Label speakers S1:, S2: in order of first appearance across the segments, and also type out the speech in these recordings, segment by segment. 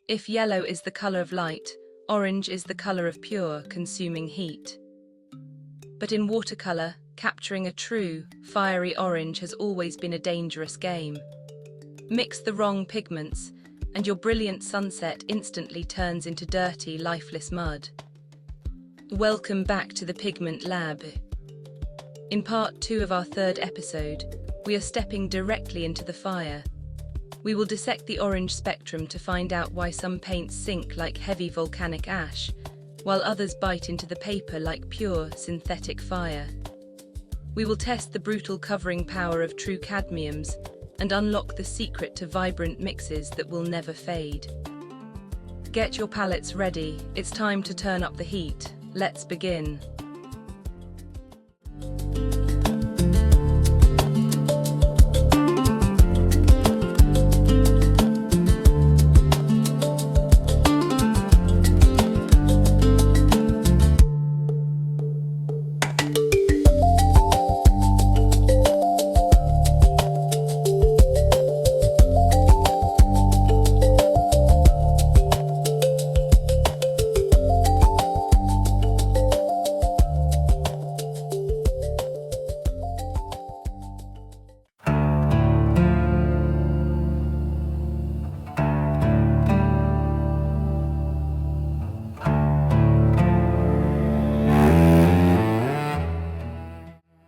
S1: If yellow is the color of light, orange is the color of pure, consuming heat. But in watercolor, capturing a true, fiery orange has always been a dangerous game. Mix the wrong pigments, and your brilliant sunset instantly turns into dirty, lifeless mud. Welcome back to the Pigment Lab. In part 2 of our 3rd episode, we are stepping directly into the fire. We will dissect the orange spectrum to find out why some paints sink like heavy volcanic ash, while others bite into the paper like pure, synthetic fire. We will test the brutal covering power of true cadmiums and unlock the secret to vibrant mixes that will never fade. Get your palettes ready, it's time to turn up the heat. Let's begin.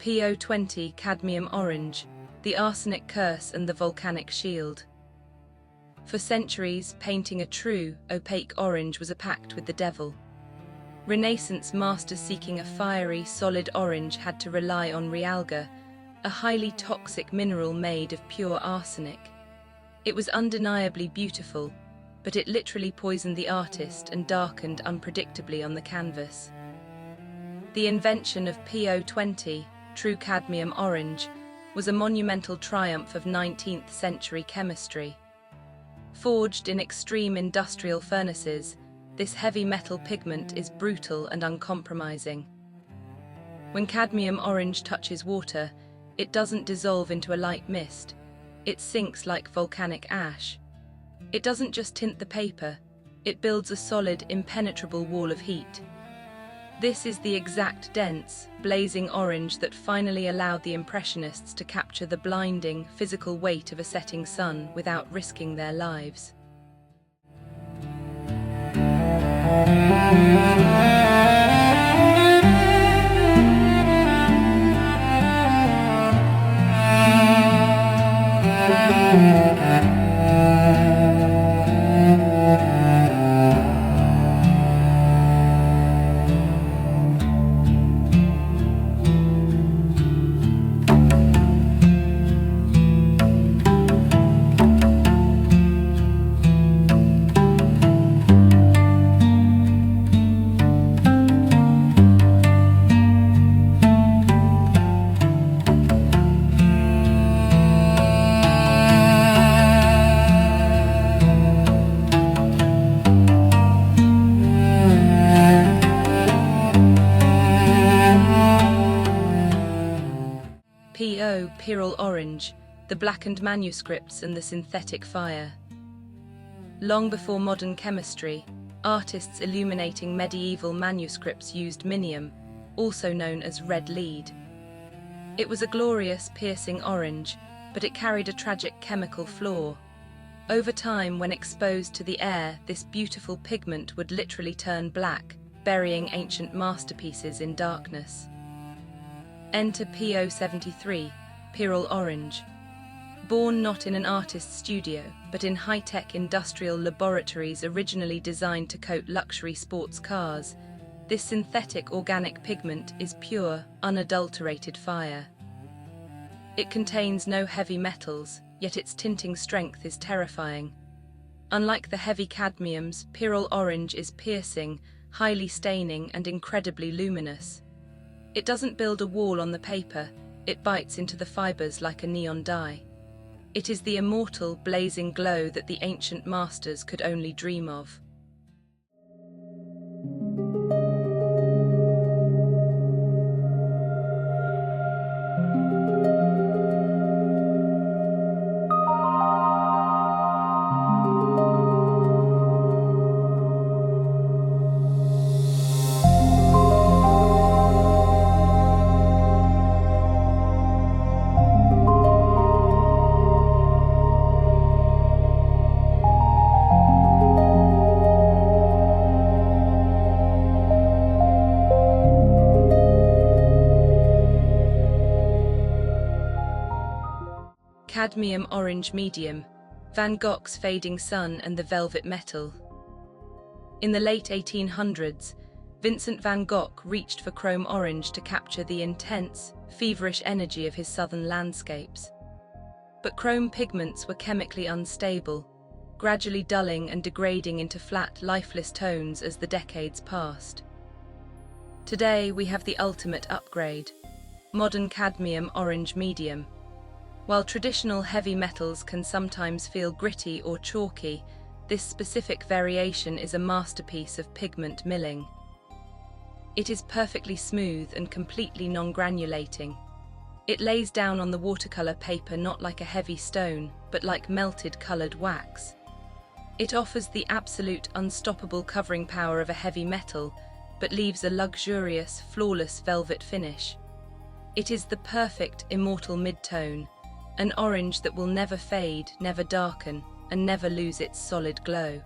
S1: PO20 Cadmium Orange, the arsenic curse and the volcanic shield. For centuries, painting a true, opaque orange was a pact with the devil. Renaissance masters seeking a fiery, solid orange had to rely on realgar, a highly toxic mineral made of pure arsenic. It was undeniably beautiful, but it literally poisoned the artist and darkened unpredictably on the canvas. The invention of PO20, true cadmium orange, was a monumental triumph of 19th century chemistry. Forged in extreme industrial furnaces, this heavy metal pigment is brutal and uncompromising. When cadmium orange touches water, it doesn't dissolve into a light mist, it sinks like volcanic ash. It doesn't just tint the paper, it builds a solid, impenetrable wall of heat. This is the exact dense, blazing orange that finally allowed the Impressionists to capture the blinding, physical weight of a setting sun without risking their lives. Pyrrole Orange, the blackened manuscripts and the synthetic fire. Long before modern chemistry, artists illuminating medieval manuscripts used minium, also known as red lead. It was a glorious, piercing orange, but it carried a tragic chemical flaw. Over time, when exposed to the air, this beautiful pigment would literally turn black, burying ancient masterpieces in darkness. Enter PO73, Pyrrole Orange. Born not in an artist's studio, but in high-tech industrial laboratories originally designed to coat luxury sports cars, this synthetic organic pigment is pure, unadulterated fire. It contains no heavy metals, yet its tinting strength is terrifying. Unlike the heavy cadmiums, Pyrrole Orange is piercing, highly staining, and incredibly luminous. It doesn't build a wall on the paper, it bites into the fibers like a neon dye. It is the immortal, blazing glow that the ancient masters could only dream of. Cadmium Orange Medium, Van Gogh's Fading Sun and the Velvet Metal. In the late 1800s, Vincent van Gogh reached for chrome orange to capture the intense, feverish energy of his southern landscapes. But chrome pigments were chemically unstable, gradually dulling and degrading into flat, lifeless tones as the decades passed. Today, we have the ultimate upgrade: modern Cadmium Orange Medium. While traditional heavy metals can sometimes feel gritty or chalky, this specific variation is a masterpiece of pigment milling. It is perfectly smooth and completely non-granulating. It lays down on the watercolor paper not like a heavy stone, but like melted colored wax. It offers the absolute unstoppable covering power of a heavy metal, but leaves a luxurious, flawless velvet finish. It is the perfect immortal mid-tone, an orange that will never fade, never darken, and never lose its solid glow.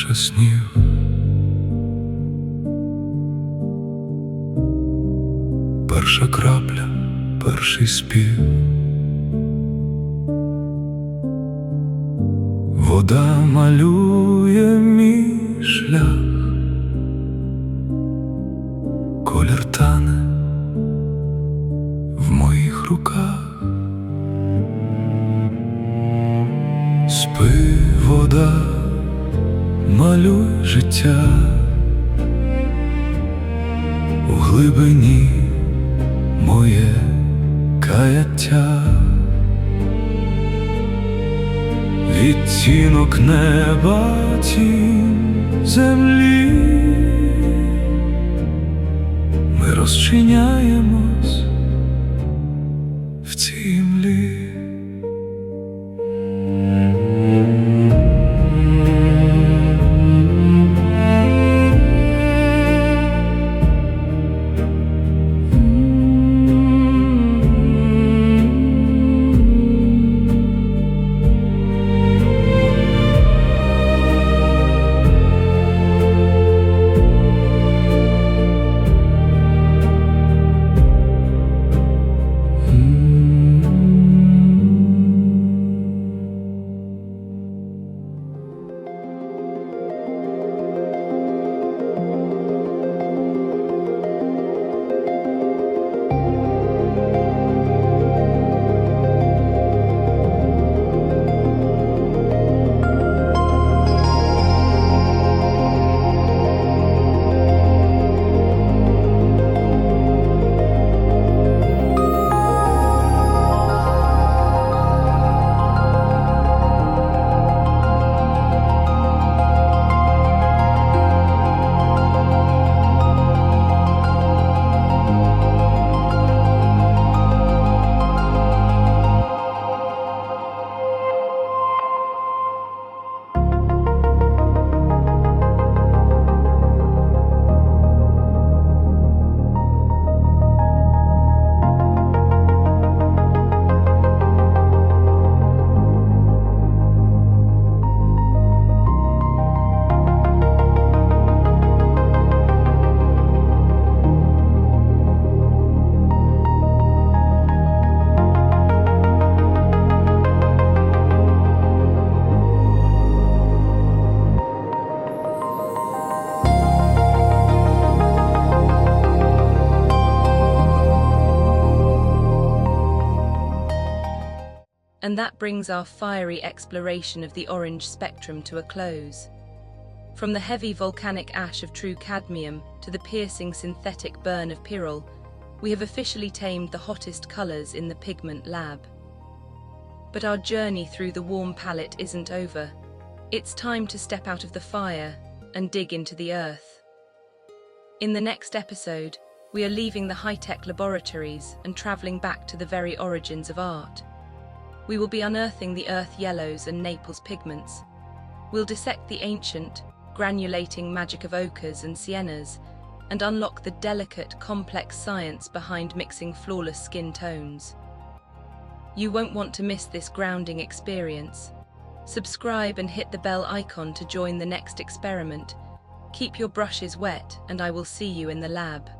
S2: тиша снів. Перша крапля, перший спів. Вода малює мій шлях, колір тане в моїх руках. Спи, вода, малюй життя у глибині моє каяття. Відтінок неба, тінь землі, ми розчиняємось в цій млі.
S1: And that brings our fiery exploration of the orange spectrum to a close. From the heavy volcanic ash of true cadmium to the piercing synthetic burn of pyrrole, we have officially tamed the hottest colours in the Pigment Lab. But our journey through the warm palette isn't over. It's time to step out of the fire and dig into the earth. In the next episode, we are leaving the high-tech laboratories and travelling back to the very origins of art. We will be unearthing the earth yellows and Naples pigments. We'll dissect the ancient, granulating magic of ochres and siennas and unlock the delicate, complex science behind mixing flawless skin tones. You won't want to miss this grounding experience. Subscribe and hit the bell icon to join the next experiment. Keep your brushes wet and I will see you in the lab.